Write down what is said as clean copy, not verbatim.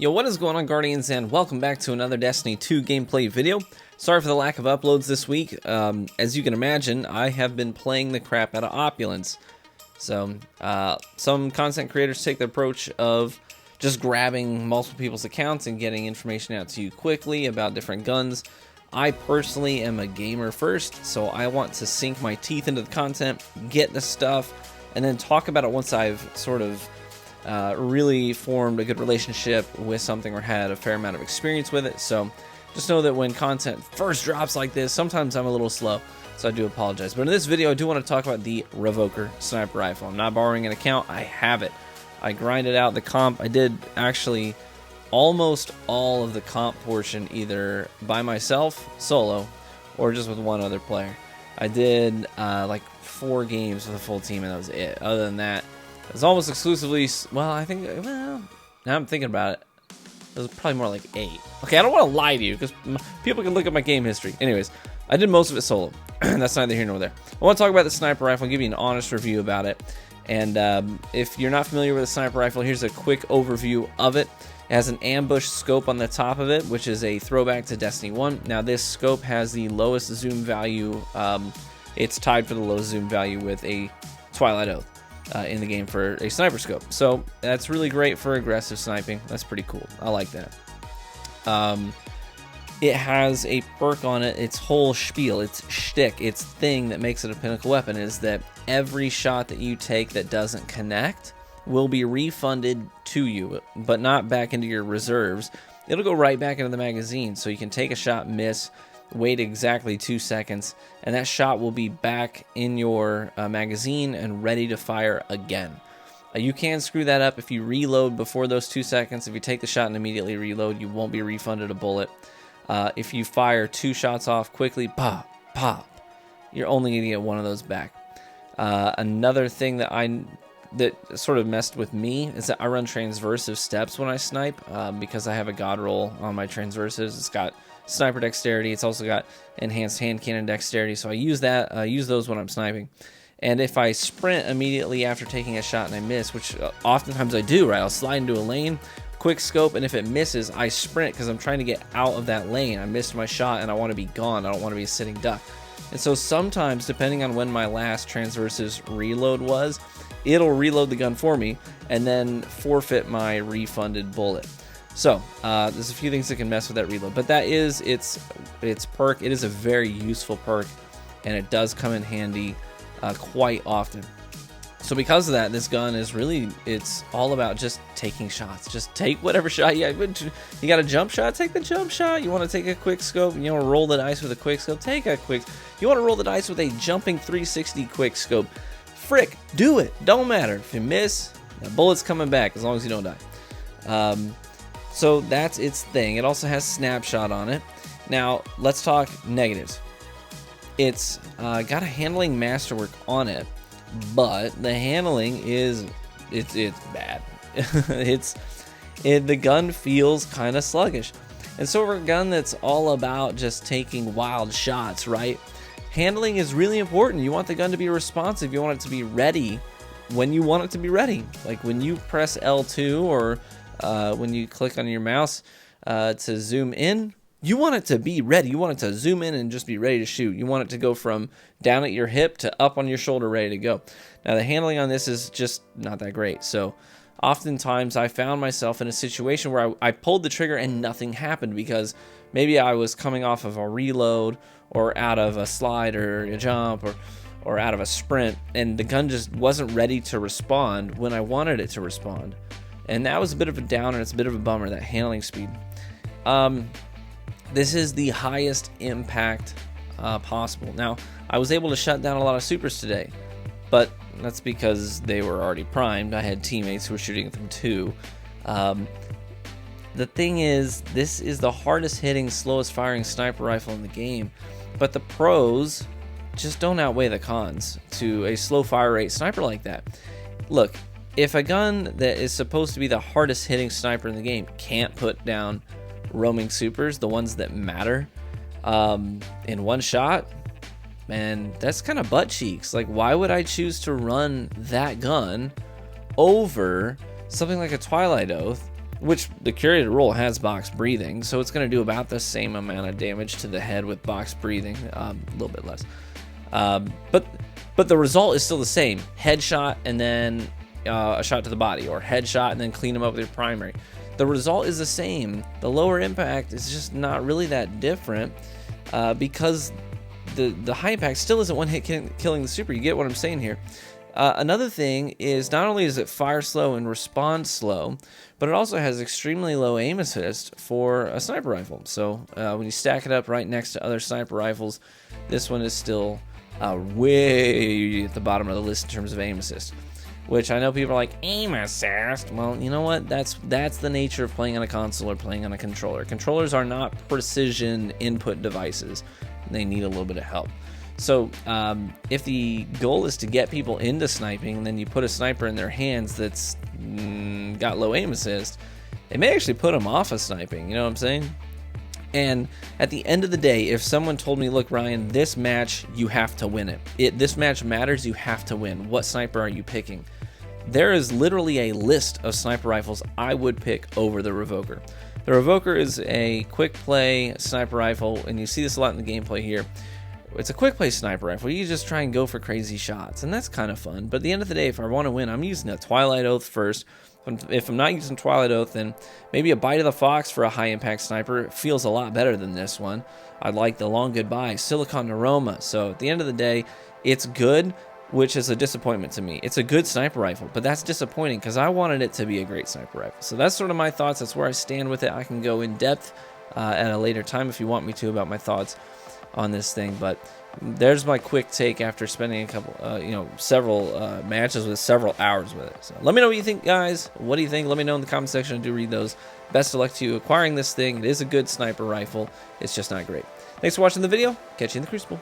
Yo, what is going on, Guardians, and welcome back to another Destiny 2 gameplay video. Sorry for the lack of uploads this week. As you can imagine, I have been playing the crap out of Opulence. So, some content creators take the approach of just grabbing multiple people's accounts and getting information out to you quickly about different guns. I personally am a gamer first, so I want to sink my teeth into the content, get the stuff, and then talk about it once I've sort of really formed a good relationship with something or had a fair amount of experience with it. So just know that when content first drops like this, sometimes I'm a little slow, so I do apologize. But in this video, I do want to talk about the Revoker sniper rifle. I'm not borrowing an account, I have it. I grinded out the comp. I did actually almost all of the comp portion either by myself, solo, or just with one other player. I did like 4 games with a full team, and that was it. Other than that, it was almost exclusively, well, now I'm thinking about it, it was probably more like 8. Okay, I don't want to lie to you, because people can look at my game history. Anyways, I did most of it solo. That's neither here nor there. I want to talk about the sniper rifle and give you an honest review about it. And if you're not familiar with the sniper rifle, here's a quick overview of it. It has an ambush scope on the top of it, which is a throwback to Destiny 1. Now, this scope has the lowest zoom value. It's tied for the lowest zoom value with a Twilight Oath in the game for a sniper scope. So that's really great for aggressive sniping. That's pretty cool. I like that. It has a perk on it. Its whole spiel, its shtick, its thing that makes it a Pinnacle weapon is that every shot that you take that doesn't connect will be refunded to you, but not back into your reserves. It'll go right back into the magazine, so you can take a shot, miss, wait exactly 2 seconds, and that shot will be back in your magazine and ready to fire again. You can screw that up if you reload before those 2 seconds. If you take the shot and immediately reload, you won't be refunded a bullet. If you fire 2 shots off quickly, pop, pop, you're only going to get one of those back. Another thing that sort of messed with me is that I run transversive steps when I snipe because I have a god roll on my transversives. It's got sniper dexterity. It's also got enhanced hand cannon dexterity, so I use that. I use those when I'm sniping. And if I sprint immediately after taking a shot and I miss, which oftentimes I do, right? I'll slide into a lane, quick scope, and if it misses, I sprint because I'm trying to get out of that lane. I missed my shot and I want to be gone. I don't want to be a sitting duck. And so sometimes, depending on when my last transversus reload was, it'll reload the gun for me and then forfeit my refunded bullet. So there's a few things that can mess with that reload, but that is its perk. It is a very useful perk, and it does come in handy quite often. So because of that, this gun is really, it's all about just taking shots. Just take whatever shot. Yeah, you got a jump shot, take the jump shot. You want to take a quick scope, you want to roll the dice with a quick scope, take a quick. You want to roll the dice with a jumping 360 quick scope. Frick, do it. Don't matter. If you miss, the bullet's coming back as long as you don't die. So that's its thing. It also has snapshot on it. Now, let's talk negatives. It's got a handling masterwork on it, but the handling is it's bad. The gun feels kind of sluggish. And so for a gun that's all about just taking wild shots, right? Handling is really important. You want the gun to be responsive. You want it to be ready when you want it to be ready. Like when you press L2 or when you click on your mouse to zoom in, you want it to be ready. You want it to zoom in and just be ready to shoot. You want it to go from down at your hip to up on your shoulder, ready to go. Now, the handling on this is just not that great. So oftentimes I found myself in a situation where I pulled the trigger and nothing happened because maybe I was coming off of a reload or out of a slide or a jump or out of a sprint, and the gun just wasn't ready to respond when I wanted it to respond. And that was a bit of a downer. It's a bit of a bummer, that handling speed. This is the highest impact possible. Now, I was able to shut down a lot of supers today, but that's because they were already primed. I had teammates who were shooting at them too. The thing is, this is the hardest hitting, slowest firing sniper rifle in the game, but the pros just don't outweigh the cons to a slow fire rate sniper like that. Look, if a gun that is supposed to be the hardest hitting sniper in the game can't put down roaming supers, the ones that matter, in one shot, man, that's kind of butt cheeks. Like, why would I choose to run that gun over something like a Twilight Oath which the curated role has box breathing, so it's going to do about the same amount of damage to the head with box breathing, a little bit less. But the result is still the same: headshot and then a shot to the body, or headshot and then clean them up with your primary. The result is the same. The lower impact is just not really that different, because the high impact still isn't one hit killing the super. You get what I'm saying here. Another thing is, not only does it fire slow and respond slow, but it also has extremely low aim assist for a sniper rifle. So when you stack it up right next to other sniper rifles, this one is still way at the bottom of the list in terms of aim assist. Which I know people are like, aim assist. Well, you know what? That's the nature of playing on a console or playing on a controller. Controllers are not precision input devices. They need a little bit of help. So if the goal is to get people into sniping, and then you put a sniper in their hands that's got low aim assist, it may actually put them off of sniping. You know what I'm saying? And at the end of the day, if someone told me, look, Ryan, this match, you have to win it. This match matters, you have to win. What sniper are you picking? There is literally a list of sniper rifles I would pick over the Revoker. The Revoker is a quick play sniper rifle, and you see this a lot in the gameplay here. It's a quick play sniper rifle. You just try and go for crazy shots, and that's kind of fun. But at the end of the day, if I want to win, I'm using a Twilight Oath first. If I'm not using Twilight Oath, then maybe a Bite of the Fox for a high-impact sniper. It feels a lot better than this one. I like the Long Goodbye, Silicon Aroma. So at the end of the day, it's good, which is a disappointment to me. It's a good sniper rifle, but that's disappointing because I wanted it to be a great sniper rifle. So that's sort of my thoughts. That's where I stand with it. I can go in depth at a later time if you want me to about my thoughts on this thing, but there's my quick take after spending a couple, several matches with several hours with it. So let me know what you think, guys. What do you think? Let me know in the comment section. I do read those. Best of luck to you acquiring this thing. It is a good sniper rifle. It's just not great. Thanks for watching the video. Catch you in the Crucible.